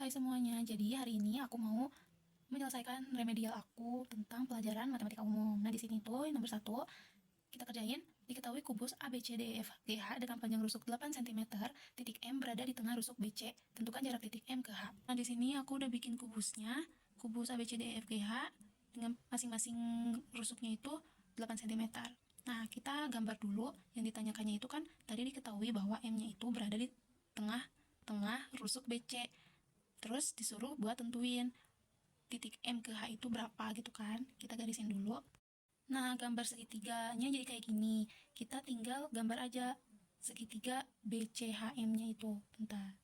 Hai semuanya, jadi hari ini aku mau menyelesaikan remedial aku tentang pelajaran matematika umum. Nah, di sini tuh yang nomor 1, kita kerjain diketahui kubus ABCDEFGH dengan panjang rusuk 8 cm, titik M berada di tengah rusuk BC, tentukan jarak titik M ke H. Nah, di sini aku udah bikin kubusnya, kubus ABCDEFGH dengan masing-masing rusuknya itu 8 cm. Nah, kita gambar dulu. Yang ditanyakannya itu kan tadi diketahui bahwa M-nya itu berada di tengah rusuk BC. Terus disuruh buat tentuin titik M ke H itu berapa gitu kan. Kita garisin dulu. Nah, gambar segitiganya jadi kayak gini. Kita tinggal gambar aja segitiga BCHM-nya itu. Bentar.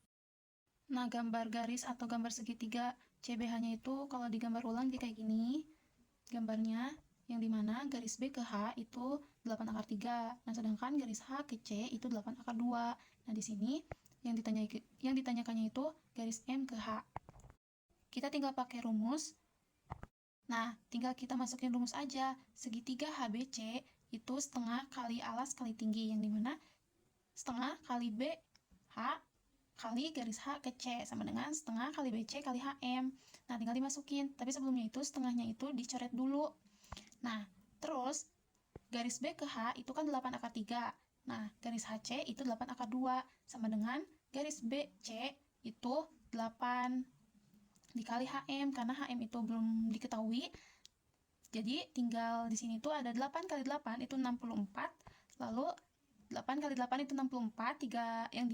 Nah, gambar garis atau gambar segitiga CBH-nya itu kalau digambar ulang jadi kayak gini. Gambarnya yang dimana garis B ke H itu 8 akar 3. Nah, sedangkan garis H ke C itu 8 akar 2. Nah, di sini yang ditanyakannya itu garis M ke H. Kita tinggal pakai rumus. Nah, tinggal kita masukin rumus aja. Segitiga HBC itu setengah kali alas kali tinggi, yang dimana setengah kali BH kali garis H ke C sama dengan setengah kali BC kali HM. Nah, tinggal dimasukin. Tapi sebelumnya itu setengahnya itu dicoret dulu. Nah, terus garis B ke H itu kan 8 akar 3. Nah, garis HC itu 8 akar 2 sama dengan garis BC itu 8 dikali HM, karena HM itu belum diketahui. Jadi tinggal di sini tuh ada 8 kali 8 itu 64. Lalu 8 kali 8 itu 64, 3 yang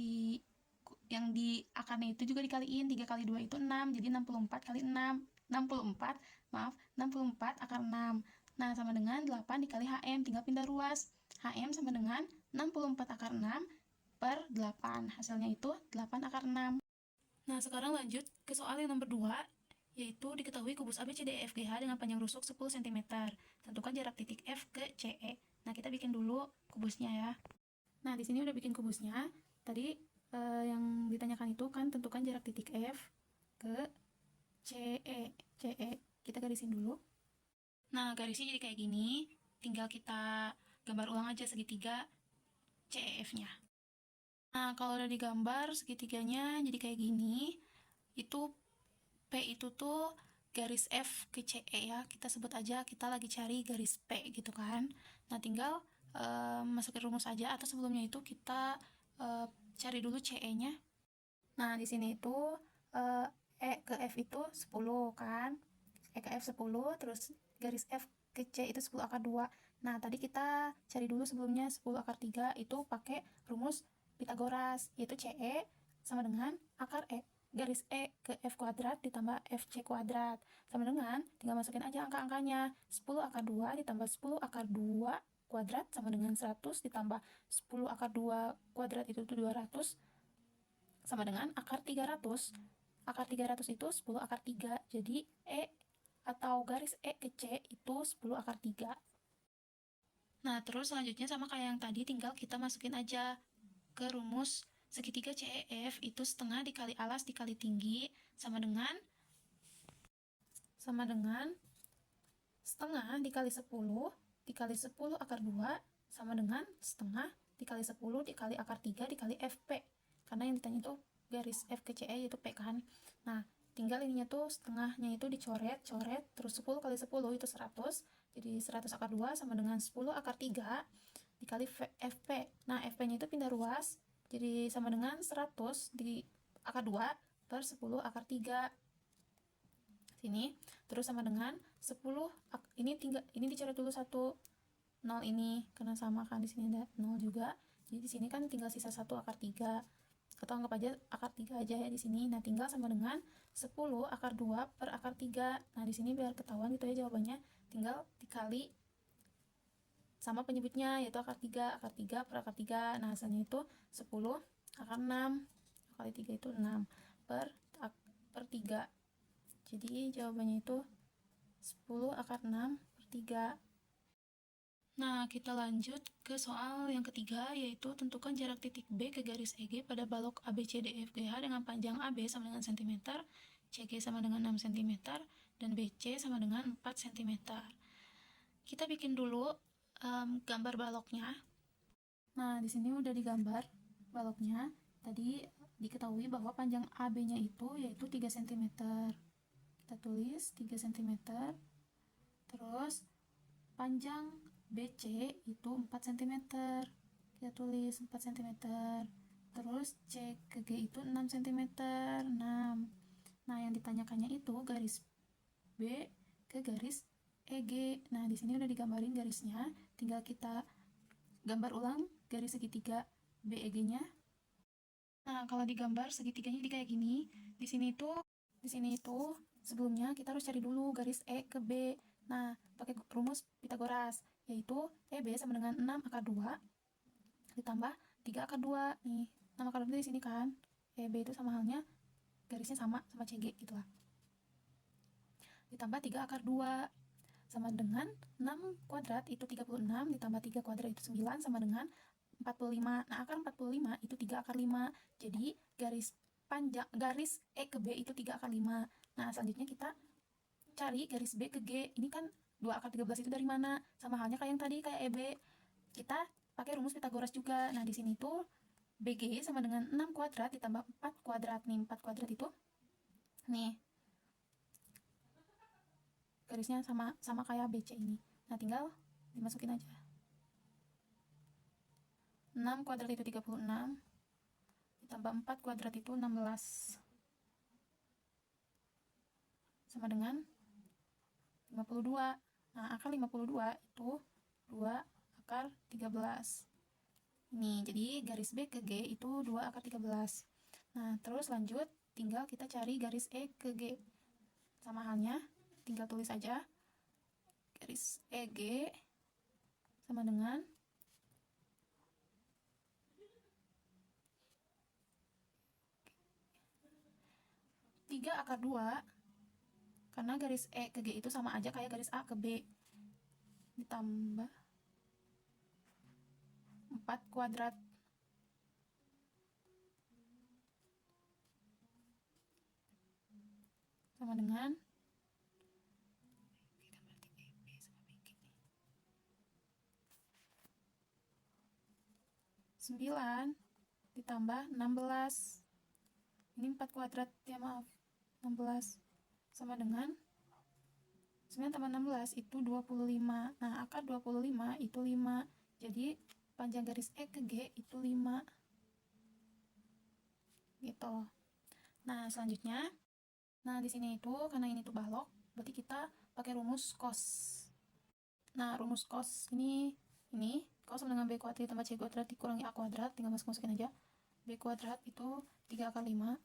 di akarnya itu juga dikaliin, 3 kali 2 itu 6, jadi 64 kali 6, 64 akar 6. Nah, sama dengan 8 dikali HM, tinggal pindah ruas. HM sama dengan 64 akar 6 per 8, hasilnya itu 8 akar 6. Nah, sekarang lanjut ke soal yang nomor 2, yaitu diketahui kubus ABCDEFGH dengan panjang rusuk 10 cm. Tentukan jarak titik F ke CE. Nah, kita bikin dulu kubusnya ya. Nah, di sini udah bikin kubusnya. Tadi yang ditanyakan itu kan tentukan jarak titik F ke CE. Kita garisin dulu. Nah, garisnya jadi kayak gini. Tinggal kita gambar ulang aja segitiga CEF-nya. Nah, kalau udah digambar segitiganya jadi kayak gini, itu P itu tuh garis F ke CE ya. Kita sebut aja kita lagi cari garis P gitu kan. Nah, tinggal masukin rumus aja, atau sebelumnya itu kita cari dulu CE-nya. Nah, di sini itu E ke F itu 10 kan. E ke F 10, terus garis F ke C itu 10 akar 2. Nah, tadi kita cari dulu sebelumnya 10 akar 3 itu pakai rumus Pitagoras, yaitu CE sama dengan akar garis E ke F kuadrat ditambah FC kuadrat. Sama dengan, tinggal masukin aja angka-angkanya. 10 akar 2 ditambah 10 akar 2 kuadrat sama dengan 100 ditambah 10 akar 2 kuadrat itu 200 sama dengan akar 300. Akar 300 itu 10 akar 3. Jadi E atau garis E ke C itu 10 akar 3. Nah, terus selanjutnya sama kayak yang tadi, tinggal kita masukin aja ke rumus segitiga CEF itu setengah dikali alas dikali tinggi sama dengan setengah dikali 10 dikali 10 akar 2 sama dengan setengah dikali 10 dikali akar 3 dikali FP. Karena yang ditanya itu garis F ke CE yaitu P kan. Nah, tinggal ininya tuh setengahnya itu dicoret, terus 10 kali 10 itu 100. Jadi 100 akar 2 sama dengan 10 akar 3 dikali FP. Nah, FP-nya itu pindah ruas. Jadi sama dengan 100 di akar 2 per 10 akar 3. Sini. Terus sama dengan 10 ini dicoret dulu 1 0 ini karena sama kan, di sini ada 0 juga. Jadi di sini kan tinggal sisa 1 akar 3. Atau anggap aja akar 3 aja ya di sini. Nah, tinggal sama dengan 10 akar 2 per akar 3. Nah, di sini biar ketahuan gitu ya jawabannya, tinggal dikali sama penyebutnya yaitu akar 3 per akar 3. Nah, hasilnya itu 10 akar 6 kali 3 itu 6 per 3. Jadi jawabannya itu 10 akar 6 per 3. Nah, kita lanjut ke soal yang ketiga, yaitu tentukan jarak titik B ke garis EG pada balok ABCDEFGH dengan panjang AB sama dengan cm, CG sama dengan 6 cm, dan BC sama dengan 4 cm. Kita bikin dulu gambar baloknya. Nah, di sini udah digambar baloknya. Tadi diketahui bahwa panjang AB-nya itu yaitu 3 cm. Kita tulis 3 cm. Terus panjang BC itu 4 cm. Kita tulis 4 cm. Terus C ke G itu 6 cm. 6. Nah, yang ditanyakannya itu garis B ke garis EG. Nah, di sini udah digambarin garisnya, tinggal kita gambar ulang garis segitiga BEG-nya. Nah, kalau digambar segitiganya jadi kayak gini. Di sini itu sebelumnya kita harus cari dulu garis E ke B. Nah, pakai rumus Pitagoras, yaitu EB sama dengan 6 akar 2 ditambah 3 akar 2. Nih, 6 akar 2 di sini kan. EB itu sama halnya garisnya sama CG gitu lah. Ditambah 3 akar 2 sama dengan 6 kuadrat itu 36 ditambah 3 kuadrat itu 9 sama dengan 45. Nah, akar 45 itu 3 akar 5. Jadi garis E ke B itu 3 akar 5. Nah, selanjutnya kita cari garis B ke G. Ini kan 2 akar 13 itu dari mana? Sama halnya kayak yang tadi, kayak EB. Kita pakai rumus Pitagoras juga. Nah, di sini tuh BG sama dengan 6 kuadrat ditambah 4 kuadrat. Nih, 4 kuadrat itu nih garisnya sama kayak BC ini. Nah, tinggal dimasukin aja. 6 kuadrat itu 36 ditambah 4 kuadrat itu 16 sama dengan 52. Nah, akar 52 itu 2 akar 13. Ini jadi garis B ke G itu 2 akar 13. Nah, terus lanjut tinggal kita cari garis E ke G. Sama halnya, tinggal tulis aja garis EG sama dengan 3 akar 2, karena garis E ke G itu sama aja kayak garis A ke B, ditambah 4 kuadrat sama dengan 9 ditambah 16. Ini 4 kuadrat ya, maaf. 16 sama dengan 9 tambah 16 itu 25. Nah, akar 25 itu 5. Jadi panjang garis E ke G itu 5. Gitu. Nah, selanjutnya, di sini itu karena ini tuh balok, berarti kita pakai rumus cos. Nah, rumus cos ini cos sama dengan B kuadrat ditambah C kuadrat dikurangi A kuadrat, tinggal masukin aja. B kuadrat itu 3 akar 5.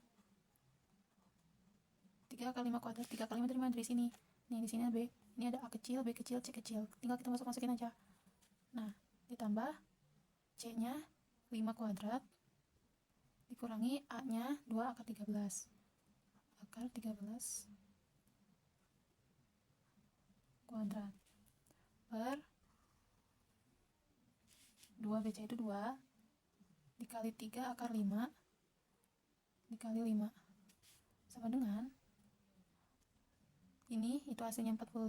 3 akar 5 kuadrat, 3 akar 5 dari mana? Dari sini. Nih, di sini ada B. Ini ada A kecil, B kecil, C kecil. Tinggal kita masukin aja. Nah, ditambah C-nya 5 kuadrat dikurangi A-nya 2 akar 13. Akar 13 kuadrat per 2BC itu 2 dikali 3 akar 5 dikali 5 sama dengan ini itu hasilnya 45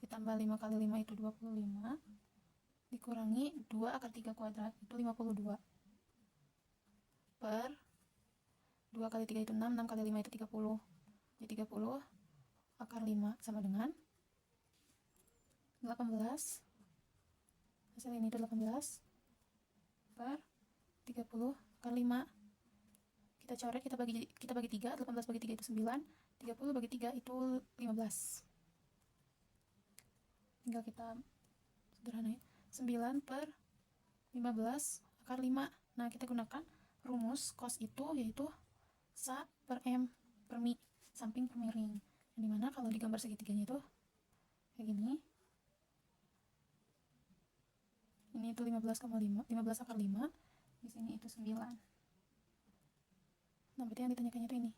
ditambah 5 kali 5 itu 25 dikurangi 2 akar 3 kuadrat itu 52 per 2 kali 3 itu 6, 6 kali 5 itu 30. Jadi 30 akar 5 sama dengan 18. Hasil ini itu 18 per 30 akar 5. Kita coret, kita bagi 3, 18 bagi 3 itu 9, 30 bagi 3 itu 15. Tinggal kita sederhanain. 9 per 15 akar 5. Nah, kita gunakan rumus cos itu yaitu sa per m per mi, samping per miring. Yang dimana kalau digambar segitiganya itu kayak gini. Ini itu 15 akar 5. Di sini itu 9. Nah, berarti yang ditanyakannya itu ini.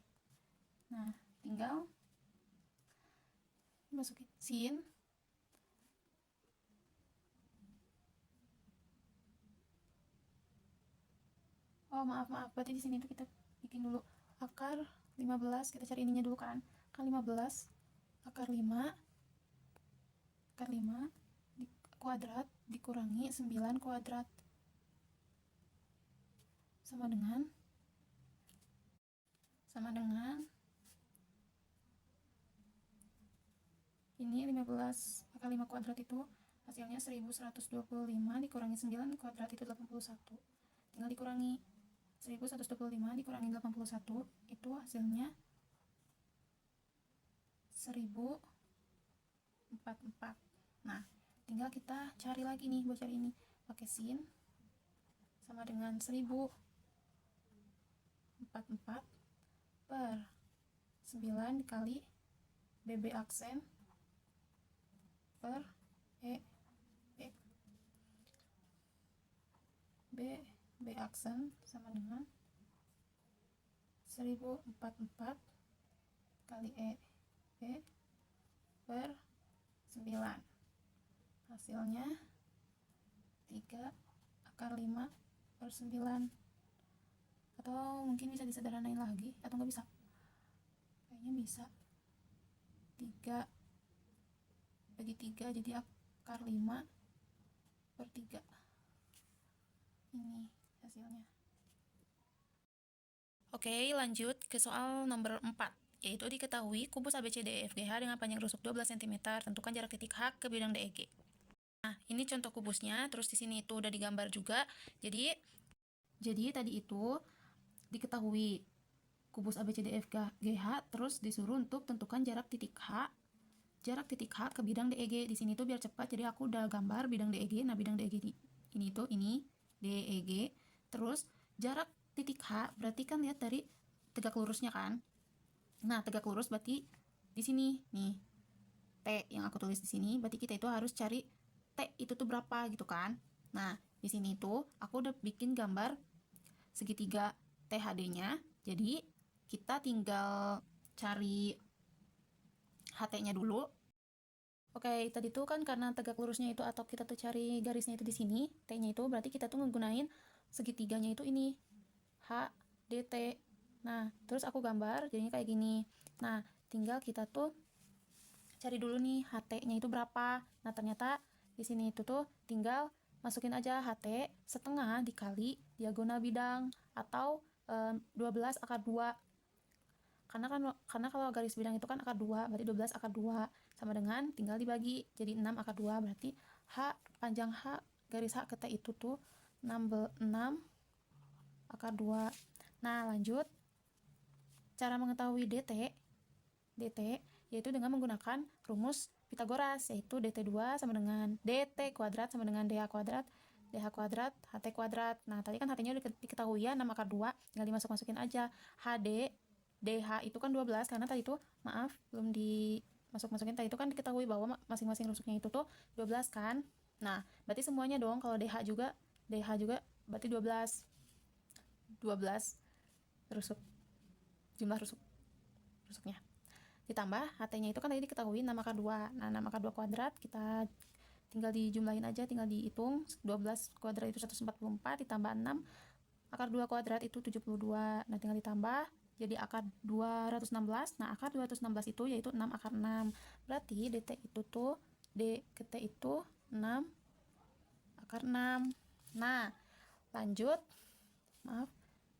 Nah, tinggal masukin sin. Oh, maaf. Berarti di sini tuh kita bikin dulu akar 15, kita cari ininya dulu kan. Akar 15 akar 5 di kuadrat dikurangi 9 kuadrat sama dengan sama dengan ini 15 akar 5 kuadrat itu hasilnya 1125 dikurangi 9 kuadrat itu 81. Tinggal dikurangi 1125 dikurangi 81 itu hasilnya 1044. Nah, tinggal kita cari lagi nih, buat cari ini pakai sin sama dengan 1044 per 9 dikali BB aksen per X. B aksen sama dengan 1044 kali B per 9. Hasilnya 3 akar 5 per 9. Atau mungkin bisa disederhanain lagi, atau nggak bisa? Kayaknya bisa. 3 bagi 3 jadi akar 5 per 3. Ini hasilnya. Oke, lanjut ke soal nomor 4, yaitu diketahui kubus ABCDEFGH dengan panjang rusuk 12 cm, tentukan jarak titik H ke bidang DEG. Nah, ini contoh kubusnya, terus di sini itu udah digambar juga. Jadi tadi itu diketahui kubus ABCDEFGH, terus disuruh untuk tentukan jarak titik H ke bidang DEG. Di sini tuh biar cepat, jadi aku udah gambar bidang DEG. Nah, bidang DEG ini DEG. Terus jarak titik H berarti kan lihat dari tegak lurusnya kan. Nah, tegak lurus berarti di sini nih T yang aku tulis di sini, berarti kita itu harus cari T itu tuh berapa gitu kan. Nah, di sini tuh aku udah bikin gambar segitiga THD-nya. Jadi kita tinggal cari HT-nya dulu. Oke, tadi tuh kan karena tegak lurusnya itu, atau kita tuh cari garisnya itu di sini, T-nya itu berarti kita tuh ngegunain segitiganya itu ini, H, D, T. Nah, terus aku gambar jadinya kayak gini. Nah, tinggal kita tuh cari dulu nih HT-nya itu berapa. Nah, ternyata di sini itu tuh tinggal masukin aja HT setengah dikali diagonal bidang, atau 12 akar 2. Karena kalau garis bidang itu kan akar 2, berarti 12 akar 2 sama dengan tinggal dibagi jadi 6 akar 2, berarti panjang H garis H ke T itu tuh 6 akar 2. Nah, lanjut cara mengetahui DT yaitu dengan menggunakan rumus Pitagoras, yaitu DT2 sama dengan DT kuadrat sama dengan DH kuadrat HT kuadrat. Nah, tadi kan HT-nya udah diketahui ya, 6 akar 2, tinggal dimasukin aja. DH itu kan 12, karena tadi tuh belum dimasukin, tadi itu kan diketahui bahwa masing-masing rusuknya itu tuh 12 kan. Nah, berarti semuanya dong, kalau DH juga berarti 12 rusuk, jumlah rusuknya. Ditambah HT-nya itu kan tadi diketahui 6 akar 2. Nah, 6 akar 2 kuadrat kita tinggal dijumlahin aja, tinggal dihitung. 12 kuadrat itu 144, ditambah 6 akar 2 kuadrat itu 72. Nah, tinggal ditambah jadi akar 216. Nah, akar 216 itu yaitu 6 akar 6. Berarti DT itu tuh D ke T itu 6 akar 6. Nah, lanjut. Maaf,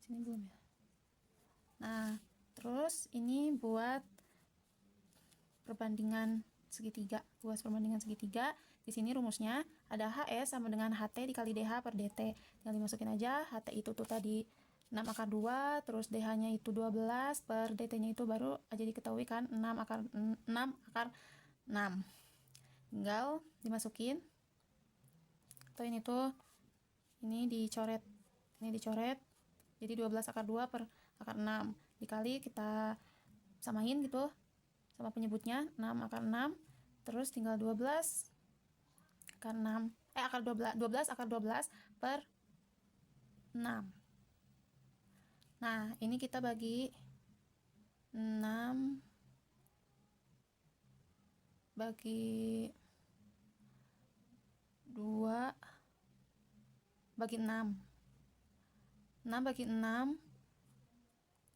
sini belum ya. Nah, terus ini buat perbandingan segitiga. Di sini rumusnya ada HS sama dengan HT dikali DH per DT. Tinggal dimasukin aja. HT itu tuh tadi 6 akar 2, terus DH-nya itu 12 per DT-nya itu baru aja diketahui kan 6 akar 6. Tinggal dimasukin. Atau ini tuh dicoret. Jadi 12 akar 2 per akar 6 dikali kita samain gitu sama penyebutnya 6 akar 6, terus tinggal 12 akar 6 12 akar 12 per 6. Nah, ini kita bagi 6 bagi 2 bagi 6. 6 bagi 6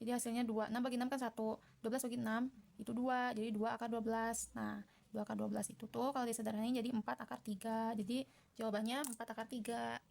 jadi hasilnya 2. 6 bagi 6 kan 1. 12 bagi 6 itu 2. Jadi 2 akar 12. Nah, 2 akar 12 itu tuh kalau disederhanain jadi 4 akar 3. Jadi jawabannya 4 akar 3.